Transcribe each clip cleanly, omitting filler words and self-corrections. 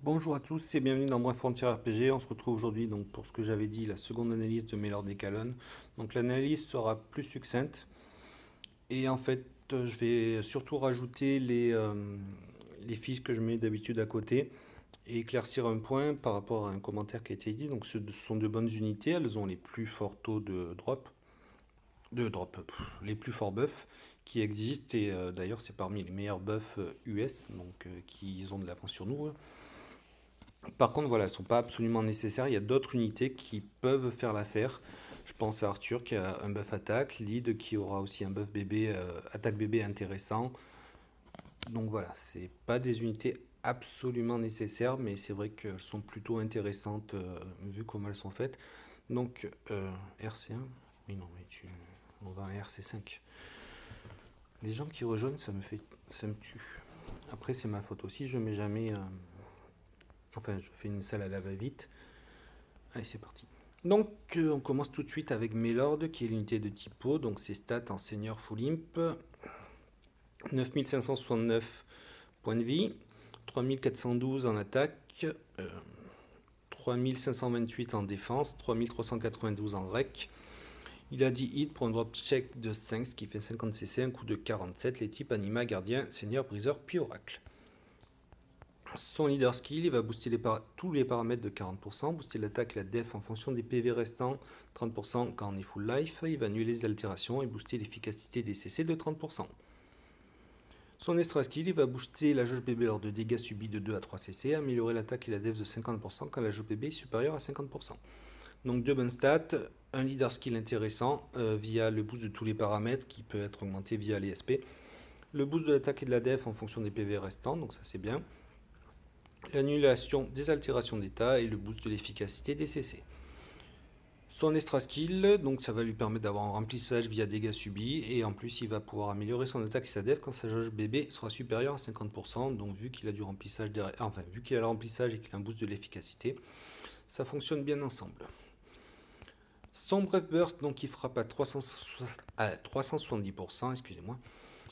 Bonjour à tous et bienvenue dans Bref Frontier RPG. On se retrouve aujourd'hui donc pour ce que j'avais dit, la seconde analyse de Maylord et Calonne. Donc l'analyse sera plus succincte et en fait je vais surtout rajouter les fiches que je mets d'habitude à côté et éclaircir un point par rapport à un commentaire qui a été dit. Donc ce sont de bonnes unités, elles ont les plus forts taux les plus forts buffs qui existent et d'ailleurs c'est parmi les meilleurs buffs US donc qui ont de l'avance sur nous, hein. Par contre, voilà, elles ne sont pas absolument nécessaires. Il y a d'autres unités qui peuvent faire l'affaire. Je pense à Arthur qui a un buff attaque, Lyd qui aura aussi un buff bébé, attaque bébé intéressant. Donc voilà, c'est pas des unités absolument nécessaires, mais c'est vrai qu'elles sont plutôt intéressantes vu comment elles sont faites. Donc RC1, oui non, mais on va à RC5. Les gens qui rejoignent, ça me tue. Après c'est ma faute aussi, je mets jamais. Enfin, je fais une salle à la va-vite. Allez, c'est parti. Donc, on commence tout de suite avec Maylord, qui est l'unité de typo. Donc, ses stats en seigneur full imp. 9569 points de vie. 3412 en attaque. 3528 en défense. 3392 en rec. Il a 10 hits pour un drop check de 5, ce qui fait 50 cc, un coup de 47. Les types anima, gardien, seigneur, briseur, puis oracle. Son leader skill, il va booster tous les paramètres de 40%, booster l'attaque et la def en fonction des PV restants, 30% quand on est full life, il va annuler les altérations et booster l'efficacité des CC de 30%. Son extra skill, il va booster la jauge BB lors de dégâts subis de 2 à 3 CC, améliorer l'attaque et la def de 50% quand la jauge BB est supérieure à 50%. Donc deux bonnes stats, un leader skill intéressant via le boost de tous les paramètres qui peut être augmenté via les SP, le boost de l'attaque et de la def en fonction des PV restants, donc ça c'est bien. L'annulation des altérations d'état et le boost de l'efficacité des CC. Son extra skill, donc ça va lui permettre d'avoir un remplissage via dégâts subis et en plus il va pouvoir améliorer son attaque et sa def quand sa jauge BB sera supérieure à 50%. Donc vu qu'il a du remplissage derrière, enfin vu qu'il a le remplissage et qu'il a un boost de l'efficacité, ça fonctionne bien ensemble. Son Bref Burst, donc il frappe à 370%, excusez-moi.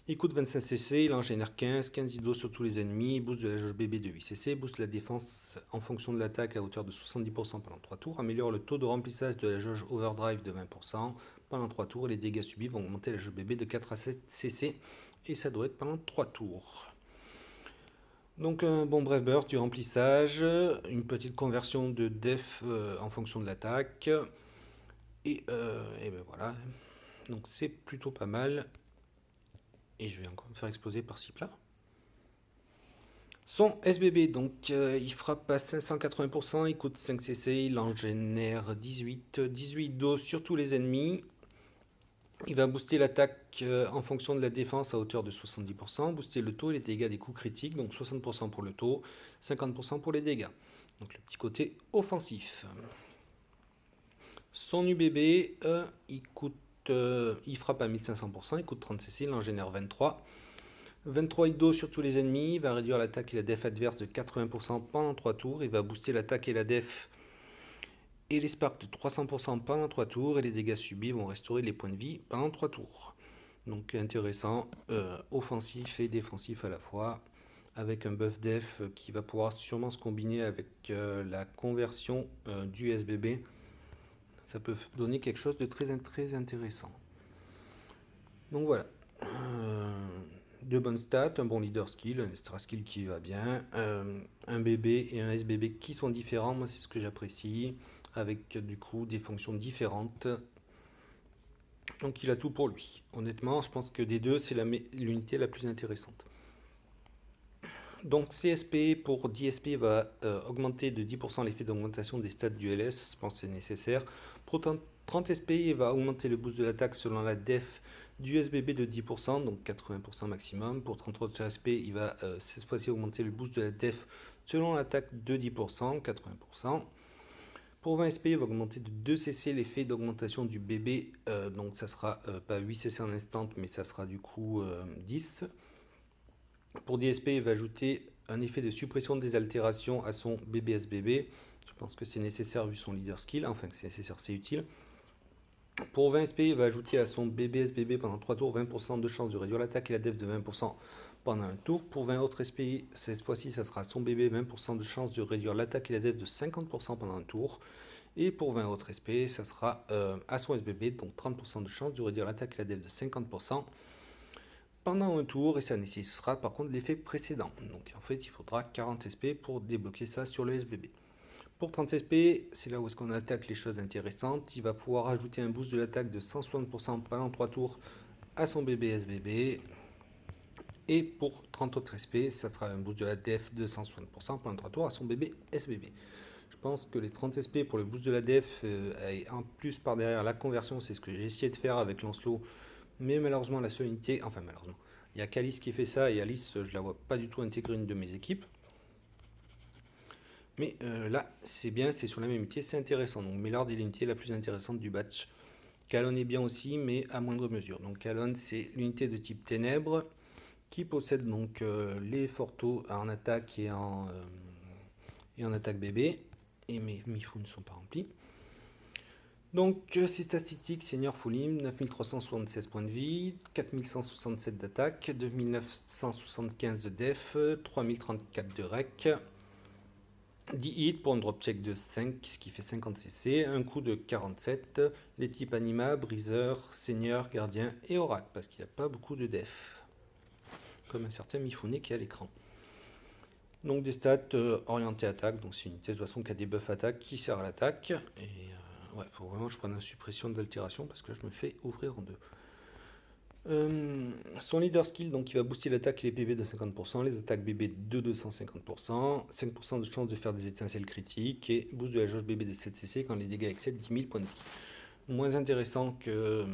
Il coûte 25 cc, il en génère 15 d'IDO sur tous les ennemis, boost de la jauge BB de 8 cc, booste la défense en fonction de l'attaque à hauteur de 70% pendant 3 tours, améliore le taux de remplissage de la jauge overdrive de 20% pendant 3 tours, et les dégâts subis vont augmenter la jauge BB de 4 à 7 cc, et ça doit être pendant 3 tours. Donc un bon bref burst, du remplissage, une petite conversion de def en fonction de l'attaque, et ben voilà, donc c'est plutôt pas mal. Et je vais encore me faire exploser par ci là. Son SBB, donc il frappe à 580%, il coûte 5 cc, il en génère 18 d'eau sur tous les ennemis. Il va booster l'attaque en fonction de la défense à hauteur de 70%, booster le taux et les dégâts des coups critiques, donc 60% pour le taux, 50% pour les dégâts. Donc le petit côté offensif. Son UBB, il frappe à 1500%, il coûte 30 cc, il en génère 23. 23 IDO sur tous les ennemis, il va réduire l'attaque et la def adverse de 80% pendant 3 tours, il va booster l'attaque et la def et les sparks de 300% pendant 3 tours, et les dégâts subis vont restaurer les points de vie pendant 3 tours. Donc intéressant, offensif et défensif à la fois, avec un buff def qui va pouvoir sûrement se combiner avec la conversion du SBB. Ça peut donner quelque chose de très intéressant. Donc voilà. Deux bonnes stats, un bon leader skill, un extra skill qui va bien, un BB et un SBB qui sont différents, moi c'est ce que j'apprécie, avec du coup des fonctions différentes. Donc il a tout pour lui. Honnêtement, je pense que des deux, c'est l'unité la plus intéressante. Donc CSP pour 10 SP va augmenter de 10% l'effet d'augmentation des stats du LS, je pense que c'est nécessaire. Pour 30 SP, il va augmenter le boost de l'attaque selon la def du SBB de 10%, donc 80% maximum. Pour 33 SP, il va cette fois-ci augmenter le boost de la def selon l'attaque de 10%, 80%. Pour 20 SP, il va augmenter de 2 cc l'effet d'augmentation du BB, donc ça sera pas 8 cc en instant, mais ça sera du coup 10. Pour 10 SP, il va ajouter un effet de suppression des altérations à son BBSBB. Je pense que c'est nécessaire vu son leader skill, enfin que c'est nécessaire, c'est utile. Pour 20 SP, il va ajouter à son BBSBB pendant 3 tours 20% de chance de réduire l'attaque et la def de 20% pendant un tour. Pour 20 autres SP, cette fois-ci, ça sera son bébé, 20% de chance de réduire l'attaque et la def de 50% pendant un tour. Et pour 20 autres SP, ça sera à son SBB, donc 30% de chance de réduire l'attaque et la def de 50% pendant un tour. Et ça nécessitera par contre l'effet précédent. Donc en fait, il faudra 40 SP pour débloquer ça sur le SBB. Pour 30 SP, c'est là où est-ce qu'on attaque les choses intéressantes. Il va pouvoir ajouter un boost de l'attaque de 160% pendant 3 tours à son bébé SBB. Et pour 30 autres SP, ça sera un boost de la def de 160% pendant 3 tours à son bébé SBB. Je pense que les 30 SP pour le boost de la def, et en plus par derrière la conversion, c'est ce que j'ai essayé de faire avec Lancelot. Mais malheureusement, la seule unité, enfin malheureusement, il y a qu'Alice qui fait ça, et Alice, je la vois pas du tout intégrer une de mes équipes. Mais là, c'est bien, c'est sur la même unité, c'est intéressant. Donc Mélord est l'unité la plus intéressante du batch. Calonne est bien aussi, mais à moindre mesure. Donc Calonne, c'est l'unité de type ténèbres, qui possède donc les fortos en attaque et en attaque bébé. Et mes mifous ne sont pas remplis. Donc ces statistiques, Seigneur Foulim, 9376 points de vie, 4167 d'attaque, 2975 de def, 3034 de rec, 10 hits pour un drop check de 5, ce qui fait 50 cc, un coup de 47, les types anima, briseur, seigneur, gardien et oracle, parce qu'il n'y a pas beaucoup de def, comme un certain Mifune qui est à l'écran. Donc des stats orientées attaque, donc c'est une unité de toute façon qui a des buffs attaque qui sert à l'attaque, et ouais, faut vraiment que je prenne la suppression d'altération, parce que là je me fais ouvrir en deux. Son leader skill, donc il va booster l'attaque et les PV de 50%, les attaques bébé de 250%, 5% de chance de faire des étincelles critiques et boost de la jauge bébé de 7 cc quand les dégâts excèdent 10 000 points de vie. Moins intéressant que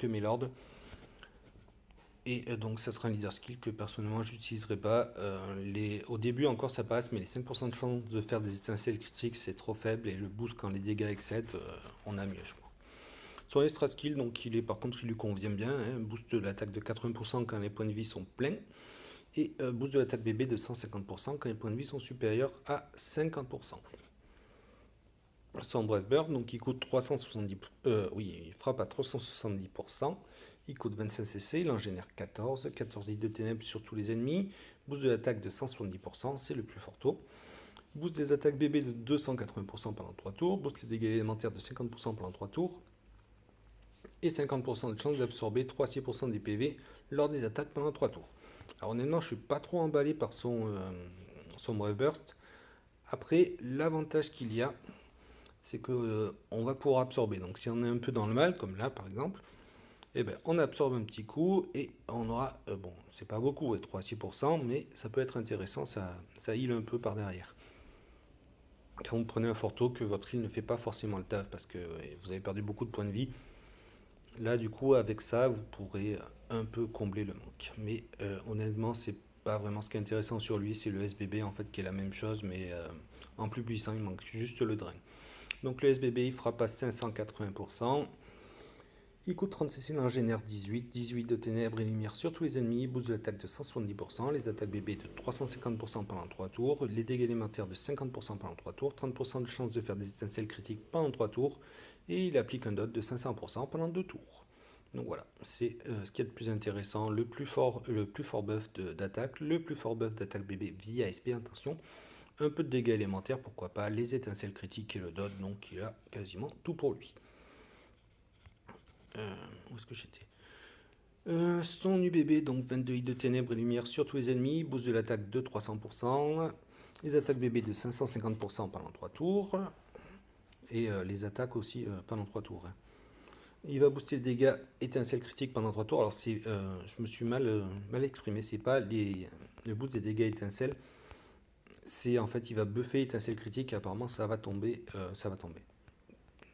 Mélord. Et donc ça sera un leader skill que personnellement j'utiliserai pas. Au début encore ça passe, mais les 5% de chance de faire des étincelles critiques c'est trop faible, et le boost quand les dégâts excèdent, on a mieux je crois. Son extra skill, donc il est par contre il lui convient bien, hein, boost de l'attaque de 80% quand les points de vie sont pleins, et boost de l'attaque bébé de 150% quand les points de vie sont supérieurs à 50%. Son Breath Bird, donc il coûte 370, il frappe à 370%, il coûte 25 cc, il en génère 14 hits de ténèbres sur tous les ennemis, boost de l'attaque de 170%, c'est le plus fort taux. Boost des attaques bébé de 280% pendant 3 tours, boost les dégâts élémentaires de 50% pendant 3 tours, et 50% de chance d'absorber 3-6% des PV lors des attaques pendant 3 tours. Alors honnêtement, je suis pas trop emballé par son Brave Burst. Après, l'avantage qu'il y a, c'est que on va pouvoir absorber. Donc si on est un peu dans le mal, comme là par exemple, eh ben, on absorbe un petit coup et on aura, bon, c'est pas beaucoup, 3-6%, mais ça peut être intéressant, ça heal un peu par derrière. Quand vous prenez un forto que votre heal ne fait pas forcément le taf parce que vous avez perdu beaucoup de points de vie, là du coup avec ça vous pourrez un peu combler le manque. Mais honnêtement c'est pas vraiment ce qui est intéressant sur lui, c'est le SBB en fait qui est la même chose, mais en plus puissant, il manque juste le drain. Donc le SBB il frappe à 580%. Il coûte 30 cc, il en génère 18 de ténèbres et lumière sur tous les ennemis, boost de l'attaque de 170%, les attaques bébé de 350% pendant 3 tours, les dégâts élémentaires de 50% pendant 3 tours, 30% de chance de faire des étincelles critiques pendant 3 tours, et il applique un dot de 500% pendant 2 tours. Donc voilà, c'est ce qui est le plus intéressant, le plus fort buff d'attaque, le plus fort buff d'attaque bébé via SP, attention, un peu de dégâts élémentaires, pourquoi pas, les étincelles critiques et le dot, donc il a quasiment tout pour lui. Où est-ce que j'étais? Son UBB, donc 22 hits de ténèbres et lumière sur tous les ennemis, boost de l'attaque de 300%, les attaques bébé de 550% pendant 3 tours, et les attaques aussi pendant 3 tours. Hein. Il va booster les dégâts étincelles critiques pendant 3 tours. Alors je me suis mal exprimé, c'est pas le boost des dégâts étincelles, c'est en fait il va buffer étincelles critiques et apparemment ça va tomber.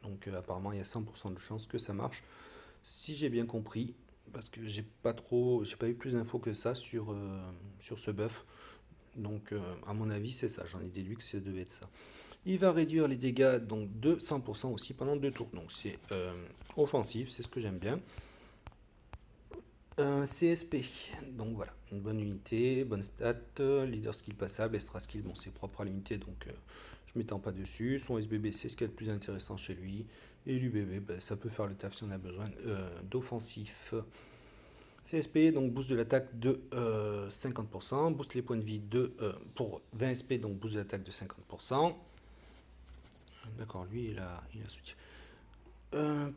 Donc apparemment il y a 100% de chance que ça marche. Si j'ai bien compris, parce que j'ai pas eu plus d'infos que ça sur ce buff. Donc à mon avis c'est ça, j'en ai déduit que ça devait être ça. Il va réduire les dégâts donc de 100% aussi pendant 2 tours. Donc c'est offensif, c'est ce que j'aime bien. CSP, donc voilà, une bonne unité, bonne stat, leader skill passable, extra skill, bon c'est propre à l'unité donc je m'étends pas dessus. Son SBB c'est ce qui est le plus intéressant chez lui, et l'UBB ça peut faire le taf si on a besoin d'offensif. CSP, donc boost de l'attaque de 50%, booste les points de vie pour 20 SP, donc boost de l'attaque de 50%. D'accord, lui il a switch.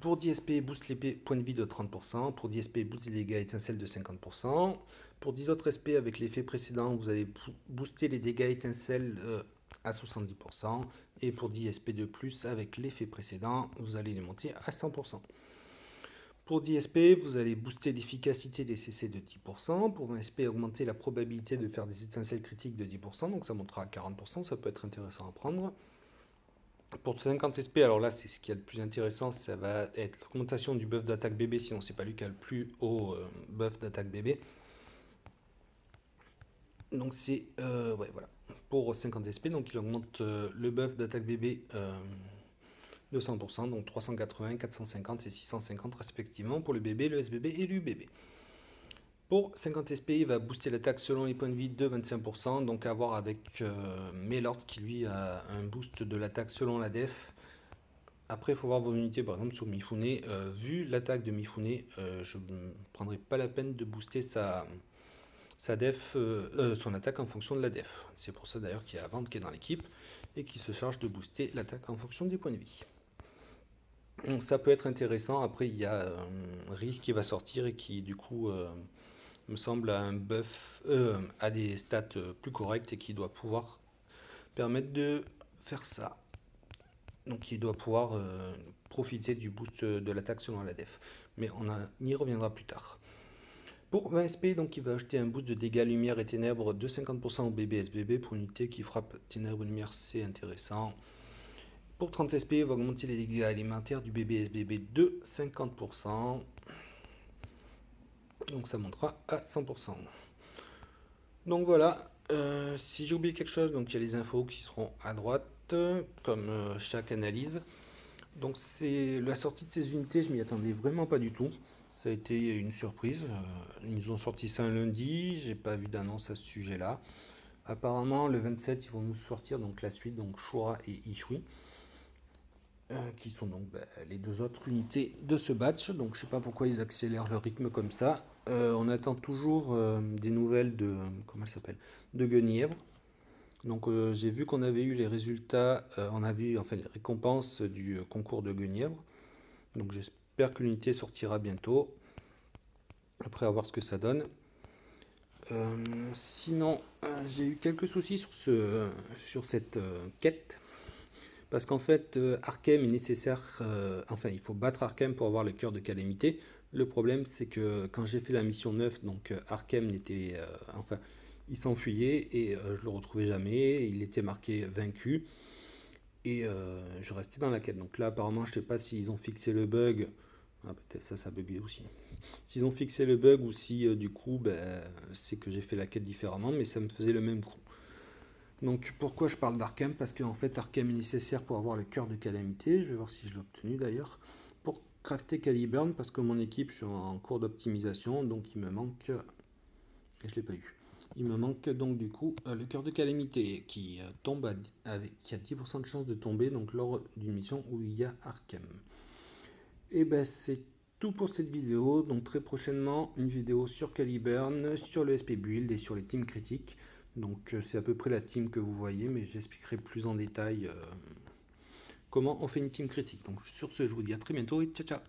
Pour 10 SP, booste les points de vie de 30%. Pour 10 SP, booste les dégâts étincelles de 50%. Pour 10 autres SP, avec l'effet précédent, vous allez booster les dégâts étincelles à 70%. Et pour 10 SP de plus, avec l'effet précédent, vous allez les monter à 100%. Pour 10 SP, vous allez booster l'efficacité des CC de 10%. Pour 20 SP, augmenter la probabilité de faire des étincelles critiques de 10%. Donc ça montera à 40%, ça peut être intéressant à prendre. Pour 50 SP, alors là, c'est ce qui est le plus intéressant, ça va être l'augmentation du buff d'attaque bébé, sinon c'est pas lui qui a le plus haut buff d'attaque bébé. Donc c'est, ouais, voilà, pour 50 SP, donc il augmente le buff d'attaque bébé de 100%, donc 380, 450 et 650 respectivement pour le bébé, le SBB et l'UBB. Pour 50 SP, il va booster l'attaque selon les points de vie de 25%, donc à voir avec Melord qui lui a un boost de l'attaque selon la def. Après, il faut voir vos unités, par exemple sur Mifune. Vu l'attaque de Mifune, je ne prendrai pas la peine de booster sa def, son attaque en fonction de la def. C'est pour ça d'ailleurs qu'il y a Vente qui est dans l'équipe et qui se charge de booster l'attaque en fonction des points de vie. Donc ça peut être intéressant. Après, il y a Riz qui va sortir et qui du coup me semble à un buff, à des stats plus correctes et qui doit pouvoir permettre de faire ça. Donc il doit pouvoir profiter du boost de l'attaque selon la def. Mais on y reviendra plus tard. Pour 20 SP, donc il va ajouter un boost de dégâts lumière et ténèbres de 50% au bébé SBB. Pour une unité qui frappe ténèbres et lumière, c'est intéressant. Pour 30 SP, il va augmenter les dégâts alimentaires du bébé SBB de 50%. Donc ça montera à 100%. Donc voilà, si j'ai oublié quelque chose, donc il y a les infos qui seront à droite, comme chaque analyse. Donc c'est la sortie de ces unités, je m'y attendais vraiment pas du tout. Ça a été une surprise. Ils nous ont sorti ça un lundi, j'ai pas vu d'annonce à ce sujet-là. Apparemment, le 27, ils vont nous sortir donc la suite, donc Shura et Ishui. Qui sont donc les deux autres unités de ce batch. Donc je sais pas pourquoi ils accélèrent le rythme comme ça. On attend toujours des nouvelles de comment elle s'appelle, de Guenièvre. Donc j'ai vu qu'on avait eu les résultats, on avait eu enfin les récompenses du concours de Guenièvre. Donc j'espère que l'unité sortira bientôt. Après à voir ce que ça donne. Sinon j'ai eu quelques soucis sur cette quête. Parce qu'en fait, Arkham est nécessaire. Enfin, il faut battre Arkham pour avoir le cœur de calamité. Le problème, c'est que quand j'ai fait la mission 9, donc Arkham n'était. Enfin, il s'enfuyait et je le retrouvais jamais. Il était marqué vaincu. Et je restais dans la quête. Donc là, apparemment, je sais pas s'ils ont fixé le bug. Ah, peut-être ça bugué aussi. S'ils ont fixé le bug ou si du coup, c'est que j'ai fait la quête différemment, mais ça me faisait le même coup. Donc pourquoi je parle d'Arkham? Parce qu'en fait Arkham est nécessaire pour avoir le cœur de calamité. Je vais voir si je l'ai obtenu d'ailleurs. Pour crafter Caliburn, parce que mon équipe, je suis en cours d'optimisation, donc il me manque... Et je ne l'ai pas eu. Il me manque donc du coup le cœur de calamité qui tombe qui a 10% de chance de tomber donc lors d'une mission où il y a Arkham. Et ben c'est tout pour cette vidéo. Donc très prochainement une vidéo sur Caliburn, sur le SP Build et sur les teams critiques. Donc c'est à peu près la team que vous voyez, mais j'expliquerai plus en détail comment on fait une team critique. Donc sur ce, je vous dis à très bientôt et ciao ciao.